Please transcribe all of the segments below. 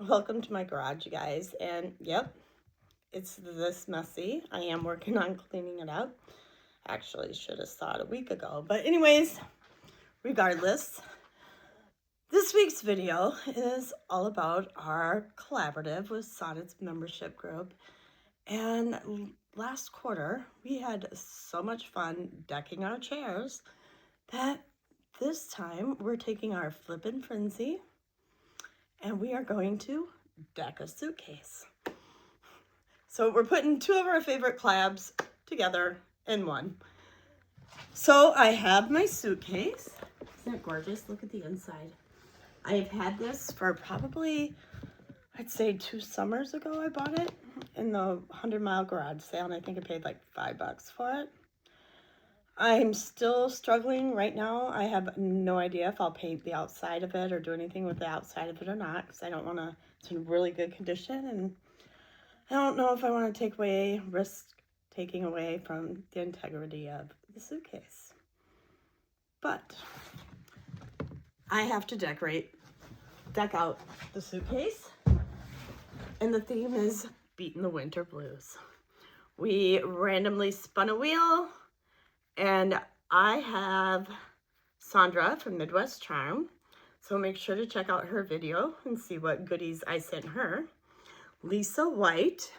Welcome to my garage, you guys. And yep, it's this messy. I am working on cleaning it up. Actually, should have saw it a week ago. But anyways, regardless, this week's video is all about our collaborative with Sonnet's membership group. And last quarter, we had so much fun decking our chairs that this time we're taking our Flippin' Frenzy and we are going to deck a suitcase. So we're putting two of our favorite collabs together in one. So I have my suitcase. Isn't it gorgeous? Look at the inside. I've had this for probably, I'd say 2 summers ago I bought it in the 100-mile garage sale, and I think I paid like $5 for it. I'm still struggling right now. I have no idea if I'll paint the outside of it or do anything with the outside of it or not, because I don't want to, it's in really good condition, and I don't know if I want to risk taking away from the integrity of the suitcase. But I have to deck out the suitcase, and the theme is beating the winter blues. We randomly spun a wheel, and I have Sandra from Midwest Charm, so make sure to check out her video and see what goodies I sent her. Lisa White,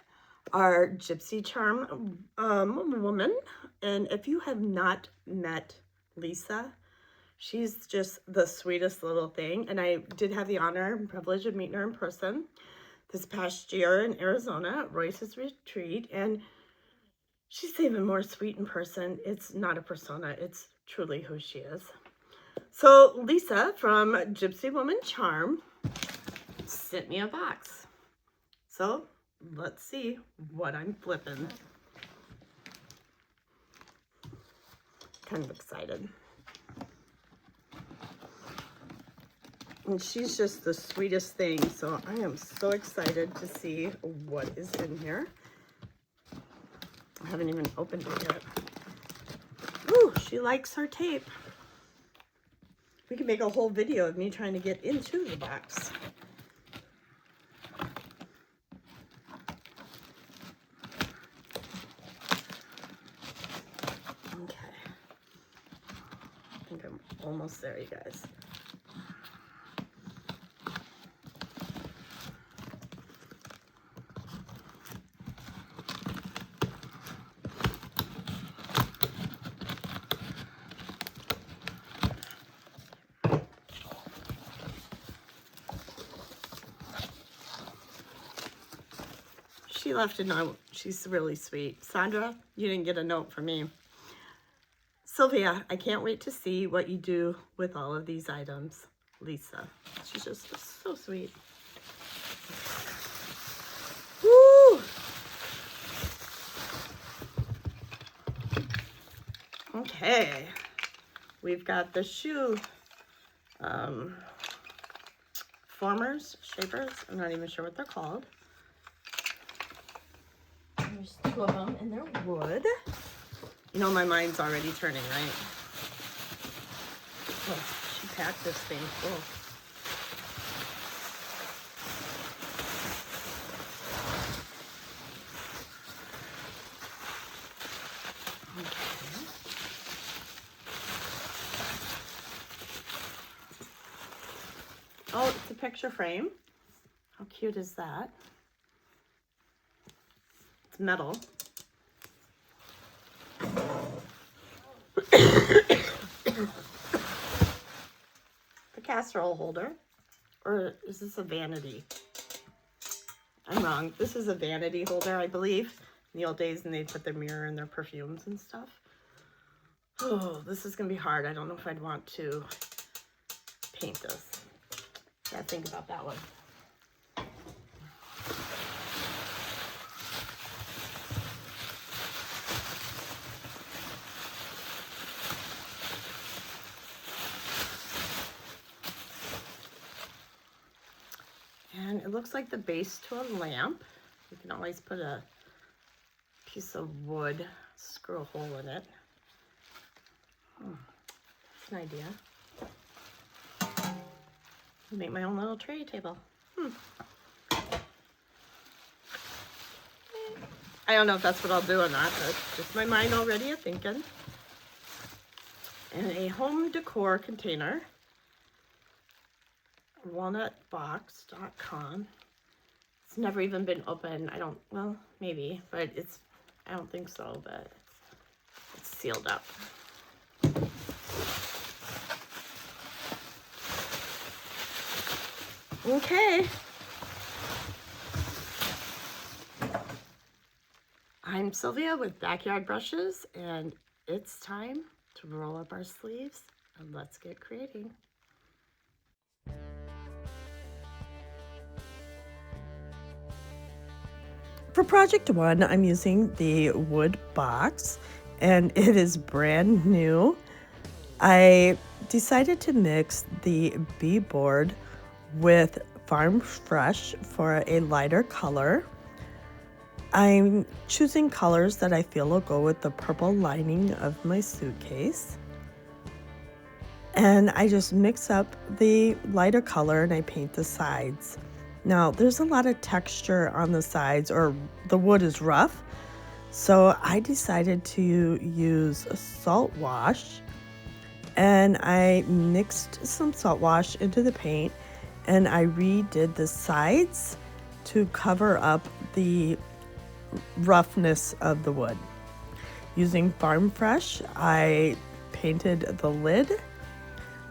our Gypsy Charm woman, and if you have not met Lisa, she's just the sweetest little thing, and I did have the honor and privilege of meeting her in person this past year in Arizona at Royce's Retreat, and she's even more sweet in person. It's not a persona, it's truly who she is. So Lisa from Gypsy Woman Charm sent me a box. So let's see what I'm flipping. Kind of excited. And she's just the sweetest thing, so I am so excited to see what is in here. I haven't even opened it yet. Ooh, she likes her tape. We can make a whole video of me trying to get into the box. Okay. I think I'm almost there, you guys. She left a note. She's really sweet. Sandra, you didn't get a note from me. Sylvia, I can't wait to see what you do with all of these items. Lisa, she's just so sweet. Woo! Okay, we've got the shoe shapers. I'm not even sure what they're called. There's 2 of them, and they're wood. You know, my mind's already turning, right? Oh, she packed this thing full. Okay. Oh, it's a picture frame. How cute is that? It's metal. The casserole holder. Or is this a vanity? I'm wrong. This is a vanity holder, I believe. In the old days, and they'd put their mirror and their perfumes and stuff. Oh, this is going to be hard. I don't know if I'd want to paint this. Gotta think about that one. And it looks like the base to a lamp. You can always put a piece of wood, screw a hole in it. That's an idea. Make my own little tray table. I don't know if that's what I'll do or not, but just my mind already thinking. And a home decor container. Walnutbox.com. It's never even been opened. Well, maybe, but I don't think so, but it's sealed up. Okay. I'm Sylvia with Backyard Brushes, and it's time to roll up our sleeves and let's get creating. For project 1, I'm using the wood box, and it is brand new. I decided to mix the beadboard with Farm Fresh for a lighter color. I'm choosing colors that I feel will go with the purple lining of my suitcase. And I just mix up the lighter color and I paint the sides. Now, there's a lot of texture on the sides, or the wood is rough, so I decided to use a salt wash, and I mixed some salt wash into the paint, and I redid the sides to cover up the roughness of the wood. Using Farm Fresh, I painted the lid,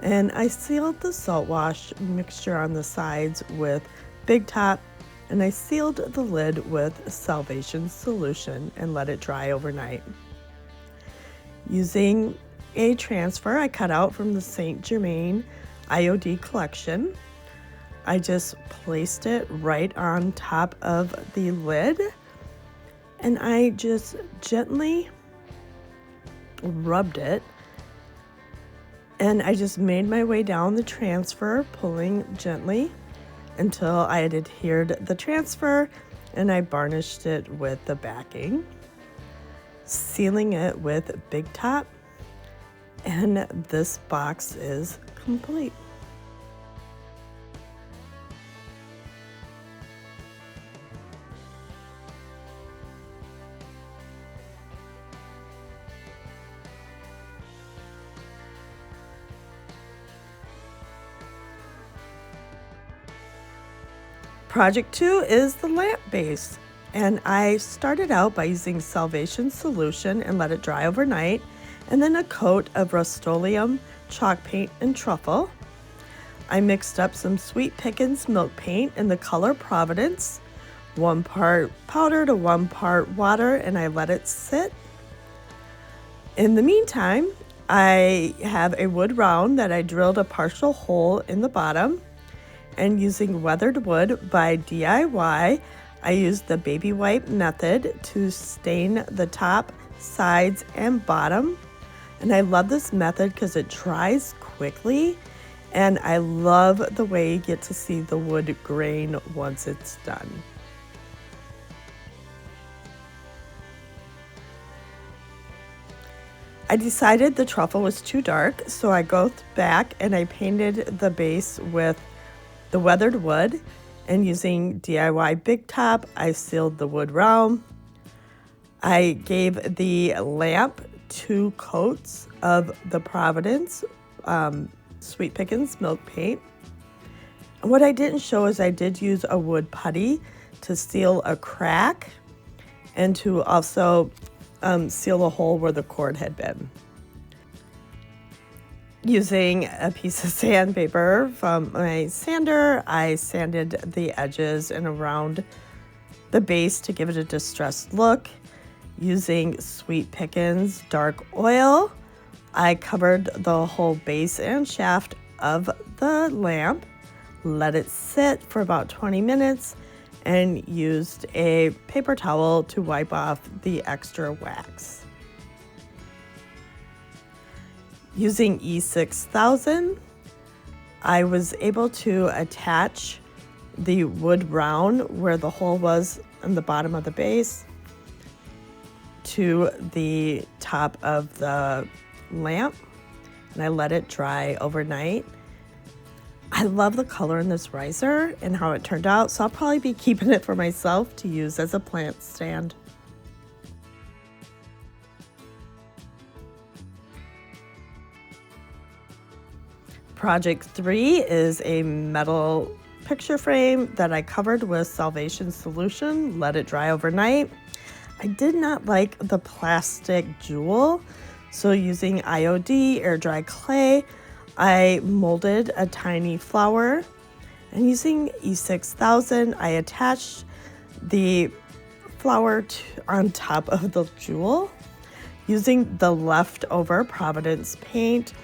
and I sealed the salt wash mixture on the sides with Big Top, and I sealed the lid with Salvation solution and let it dry overnight. Using a transfer I cut out from the St. Germain IOD collection, I just placed it right on top of the lid, and I just gently rubbed it, and I just made my way down the transfer, pulling gently until I had adhered the transfer, and I varnished it with the backing, sealing it with Big Top, and this box is complete. Project 2 is the lamp base, and I started out by using Salvation solution and let it dry overnight, and then a coat of Rust-Oleum chalk paint and truffle. I mixed up some Sweet Pickins milk paint in the color Providence, 1 part powder to 1 part water, and I let it sit. In the meantime, I have a wood round that I drilled a partial hole in the bottom. And using weathered wood by DIY, I used the baby wipe method to stain the top, sides, and bottom. And I love this method because it dries quickly, and I love the way you get to see the wood grain once it's done. I decided the truffle was too dark, so I go back and I painted the base with the weathered wood, and using DIY Big Top, I sealed the wood round. I gave the lamp 2 coats of the Providence Sweet Pickins milk paint. And what I didn't show is I did use a wood putty to seal a crack and to also seal a hole where the cord had been. Using a piece of sandpaper from my sander, I sanded the edges and around the base to give it a distressed look. Using Sweet Pickins dark oil, I covered the whole base and shaft of the lamp, let it sit for about 20 minutes, and used a paper towel to wipe off the extra wax. Using E6000, I was able to attach the wood round where the hole was on the bottom of the base to the top of the lamp, and I let it dry overnight. I love the color in this riser and how it turned out, so I'll probably be keeping it for myself to use as a plant stand. Project 3 is a metal picture frame that I covered with Salvation Solution, let it dry overnight. I did not like the plastic jewel, so using IOD air dry clay, I molded a tiny flower, and using E6000, I attached the flower on top of the jewel. Using the leftover Providence paint,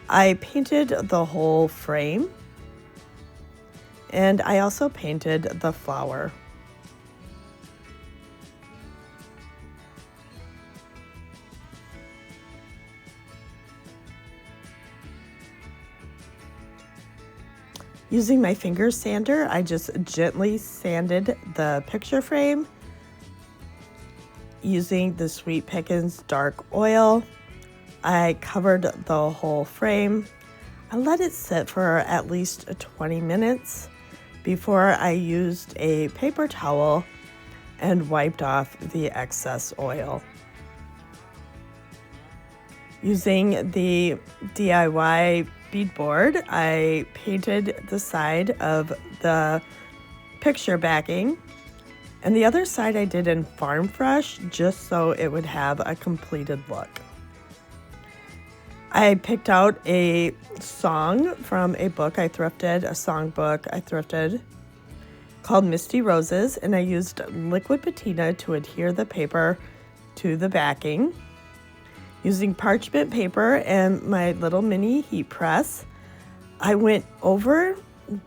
I painted the whole frame, and I also painted the flower. Using my finger sander, I just gently sanded the picture frame. Using the Sweet Pickins dark oil, I covered the whole frame. I let it sit for at least 20 minutes before I used a paper towel and wiped off the excess oil. Using the DIY beadboard, I painted the side of the picture backing, and the other side I did in Farm Fresh just so it would have a completed look. I picked out a song from a book I thrifted, a songbook I thrifted called Misty Roses, and I used liquid patina to adhere the paper to the backing. Using parchment paper and my little mini heat press, I went over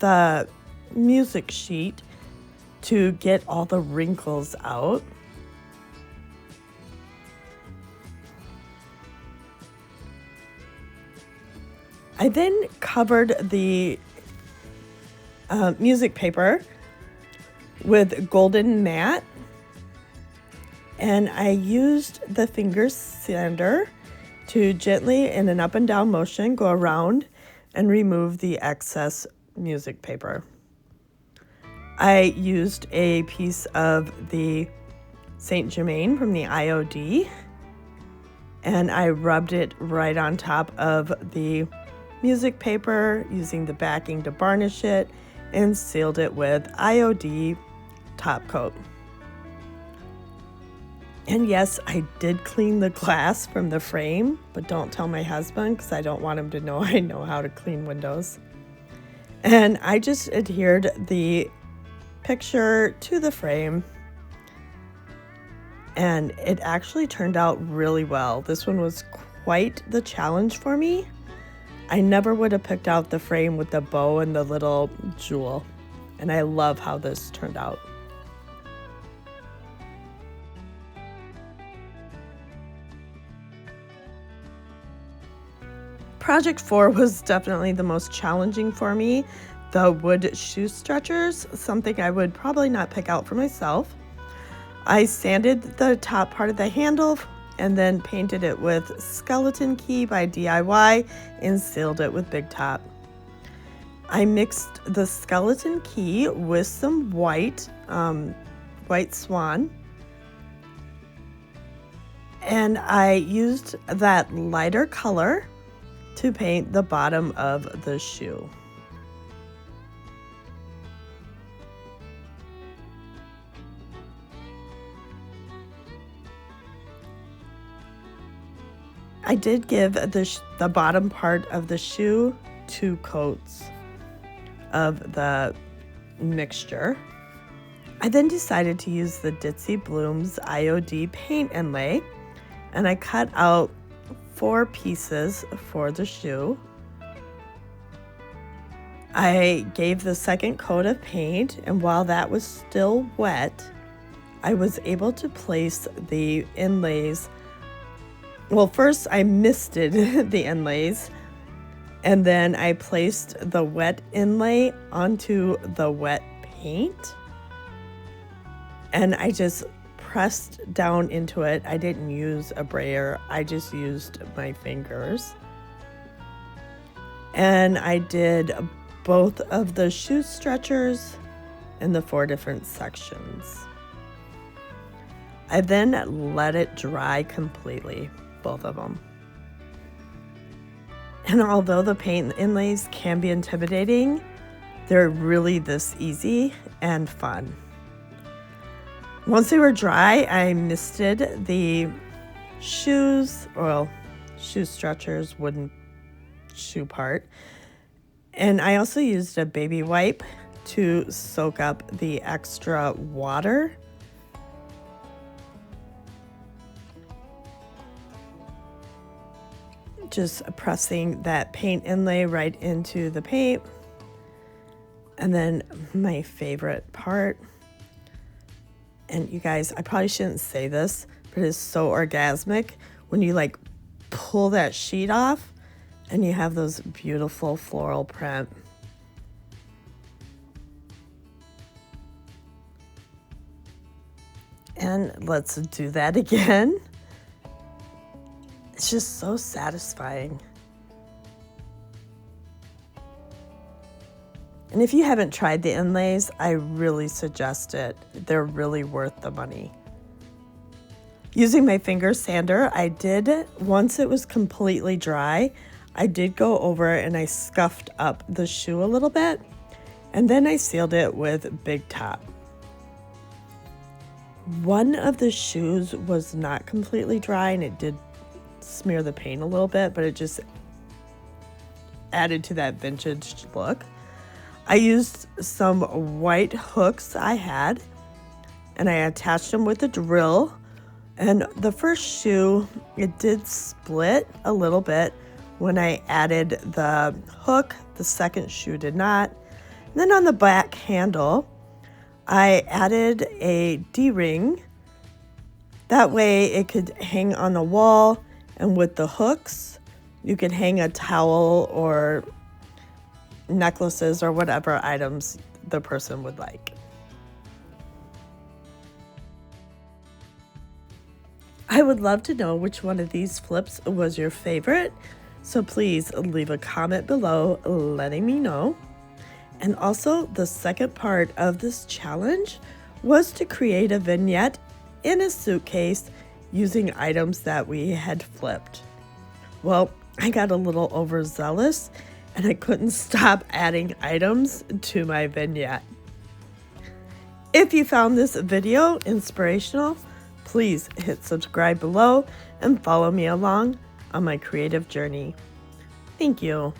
the music sheet to get all the wrinkles out. I then covered the music paper with golden matte, and I used the finger sander to gently, in an up and down motion, go around and remove the excess music paper. I used a piece of the Saint Germain from the IOD, and I rubbed it right on top of the music paper using the backing to varnish it, and sealed it with IOD top coat. And yes, I did clean the glass from the frame, but don't tell my husband because I don't want him to know I know how to clean windows. And I just adhered the picture to the frame, and it actually turned out really well. This one was quite the challenge for me. I never would have picked out the frame with the bow and the little jewel, and I love how this turned out. Project 4 was definitely the most challenging for me. The wood shoe stretchers, something I would probably not pick out for myself. I sanded the top part of the handle and then painted it with Skeleton Key by DIY and sealed it with Big Top. I mixed the Skeleton Key with some white swan, and I used that lighter color to paint the bottom of the shoe. I did give the bottom part of the shoe 2 coats of the mixture. I then decided to use the Ditzy Blooms IOD paint inlay, and I cut out 4 pieces for the shoe. I gave the second coat of paint, and while that was still wet, I was able to place the inlays. Well, first I misted the inlays, and then I placed the wet inlay onto the wet paint, and I just pressed down into it. I didn't use a brayer, I just used my fingers. And I did both of the shoe stretchers in the 4 different sections. I then let it dry completely, both of them. And although the paint inlays can be intimidating, they're really this easy and fun. Once they were dry, I misted the shoes, well, shoe stretchers, wooden shoe part. And I also used a baby wipe to soak up the extra water. Just pressing that paint inlay right into the paint. And then my favorite part, and you guys, I probably shouldn't say this, but it's so orgasmic when you like pull that sheet off and you have those beautiful floral print. And let's do that again. It's just so satisfying. And if you haven't tried the inlays, I really suggest it. They're really worth the money. Using my finger sander, I did, once it was completely dry, I did go over and I scuffed up the shoe a little bit, and then I sealed it with Big Top. One of the shoes was not completely dry and it did smear the paint a little bit, but it just added to that vintage look. I used some white hooks I had and I attached them with a drill. And the first shoe, it did split a little bit when I added the hook. The second shoe did not. And then on the back handle, I added a D-ring. That way it could hang on the wall, and with the hooks, you could hang a towel or necklaces or whatever items the person would like. I would love to know which one of these flips was your favorite, so please leave a comment below letting me know. And also, the second part of this challenge was to create a vignette in a suitcase using items that we had flipped. Well, I got a little overzealous and I couldn't stop adding items to my vignette. If you found this video inspirational, please hit subscribe below and follow me along on my creative journey. Thank you.